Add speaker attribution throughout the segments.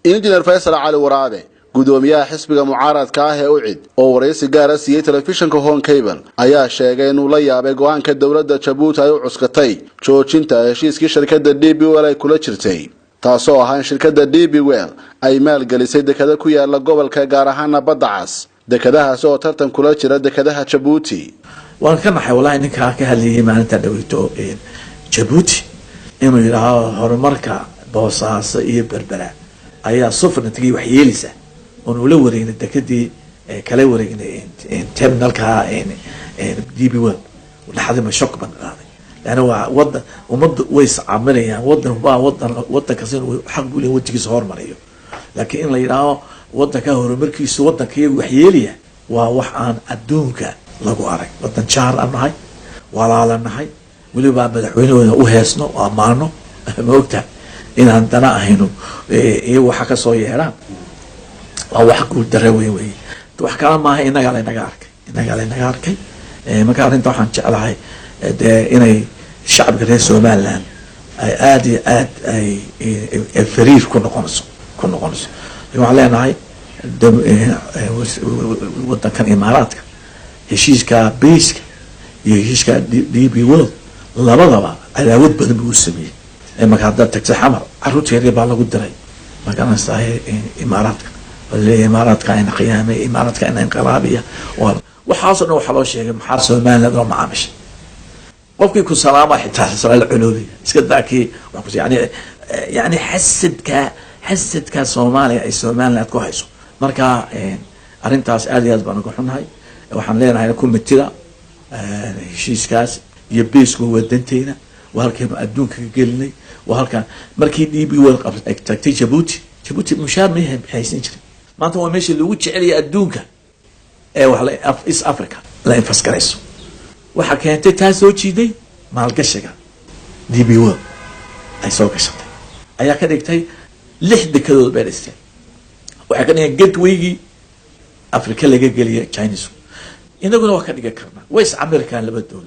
Speaker 1: إنجنير فيصل علي ورابع gudoomiyaha xisbiga mucaaradka ah ee UCID oo wareysi gaar ah siiyay telefishinka Hon Cable ayaa sheegay inuu la yaabay go'aanka dawladda Djibouti ay u cuskatay joojinta heshiiskii shirkadda DP World ay kula jirtay taasoo ahaan shirkadda DP World ay maalgelisay dekada ku yaala gobolka gaar ahaan badda cas dekadahaas oo tartan kula jira dekadaha Djibouti
Speaker 2: waan ka naxay wallahi ninka ka hadlayay maalinta dhaweyto Djibouti inuu yiraahdo horumarka Boosaaso iyo Berbera ayaa sufnadkii wax yeelisa ونقول ورينا الدكتي كلا ورينا terminal كا DP World ولحد ما شق من هذا لأنه وضع ومض ويس عمليا وضع كسين حق بقول وجهي صهور مريو لكن إن ليراه وضع كهور مركز وضع كي وحيليه ووحان الدونك لقوا عرق وضع شهر أمنهاي ولا على أمنهاي ولي بعد بدحوينه وهسنه وأمانه موقته إن عندنا هنا وحكى صويران أو حقول دروي وي توحكي ما هي إنك على نجارك ما كان أنت وحن على إني الشعب كده سومالان آدي الفريق كنا قنص يوم علينا هاي وده كان إماراتك يشيش كبيسك يشيش كدي بيولد لا بضبع على ود بدن بيوسمي ما كان ده تكسي حمر عروت يريب على قدري ما كان استعي إماراتك الإمارات كائن قيامي إمارات كائن انقلابية وحاصل إنه حلو شيء محاصل ما ندرو معامش وفي كل سلامة حتى حصل العلوي اسكت ذاكي يعني حسد كصومالي أي صومالي كويسو مركا أرنتاس آليات بنقولون هاي وحنلين هاي نكون متلا شيء كاس يبيسكو ودنتينا وهالكيف أدونك قلني وهالكان مركي دي بيول قبل تكتي جيبوتي مشار مهم بحيث نجري ما أنت هو ماشي اللي وجه عليه أدونك وحلا إس أفريقيا لا ينفسكريسو وحكيت تاسو شيء مع القشة دي بيول أي سوق قشة أي كده كتير لحد كده باريسيا وحكينا جت ويجي أفريقيا اللي جالية تشاينيسو إنه كنا وقت نيجي كرنا ويس أمريكا اللي بدو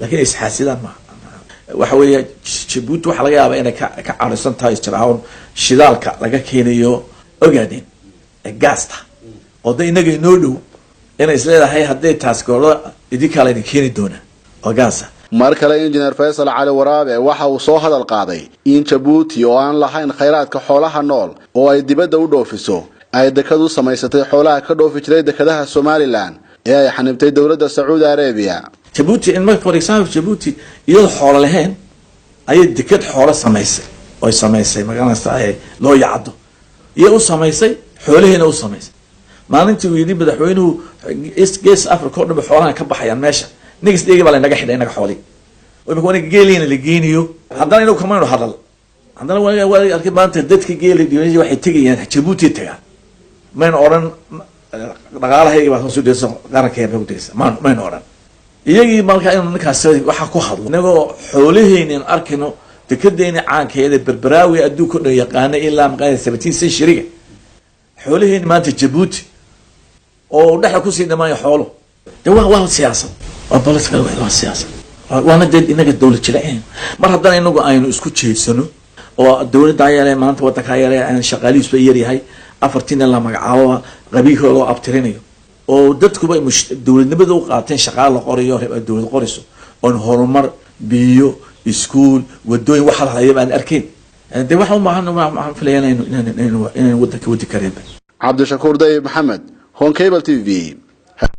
Speaker 2: لكن إس حاسدا ما وحوي جيبوتي waxa laga yaabaa inay ka caarisan tahay jiraan shidaalka laga keenayo ogaadeen gaasta oo inaga inoo dhow inay isleedahay haday taas goolo idin kale idin keeni doona oo gaasa
Speaker 1: mar kale injineer Faisal Cali Waraabe waxa uu soo hadal qaaday in Djibouti oo aan lahayn kheyraadka xoolaha nool oo ay dibadda u dhoofiso ay dekadu samaysatay xoolaha ka dhoofi jiray dekadaha Somaliland ee ay xanibtay dawladda Saudi Arabia
Speaker 2: Djibouti in for example Djibouti iyadoo xoolo lahayn ay dekad xoolo samaysay magaranaysaa loo yacdo iyo u samaysay xoolaheena u samaysay maalintii uu yiri madaxweynuhu gees Afrika oo dhan xoolaha ka baxayaan meesha next day baa naga xidhay naga xooli oo imika wanaga geelina la geeniyo haddana inuu kama hadal haddana wanaga arkay maanta dadka geelina waxay tagayaan Djibouti tagaa man oran dhaqaalaha baa soo deeso qarankeena u deeso man oran iyagii markaa inuu ninkaas waxa ku hadlo inagoo xoolaheena arkino dekedeena caankeeda berberaawi adduunka oo yaqaan ilaa maqaayad 17 century xoolaheena maanta Djibouti oo dhaxal ku sii dhamaan xoolo waa siyaasad waa political waa siyaasad waana dad inaga dawlad jireen mar haddana inagu aynu isku jeesano oo dawladda ayay maanta wadanka ayay aan shaqaalihiisu yaryahay 14 la magacaabo qabiilkooda oo abtirinayo oo dadkuba dawladnimada u qaateen shaqaale qoriyo dawlad qoriso oo horumar biyo iskuul wadooyin waxa la hayay baan arkeen de waxa ma ahan filayeen inaan wadanka wadi kareen
Speaker 1: Cabdi Shakuur Dayib Maxamed Hon Cable TV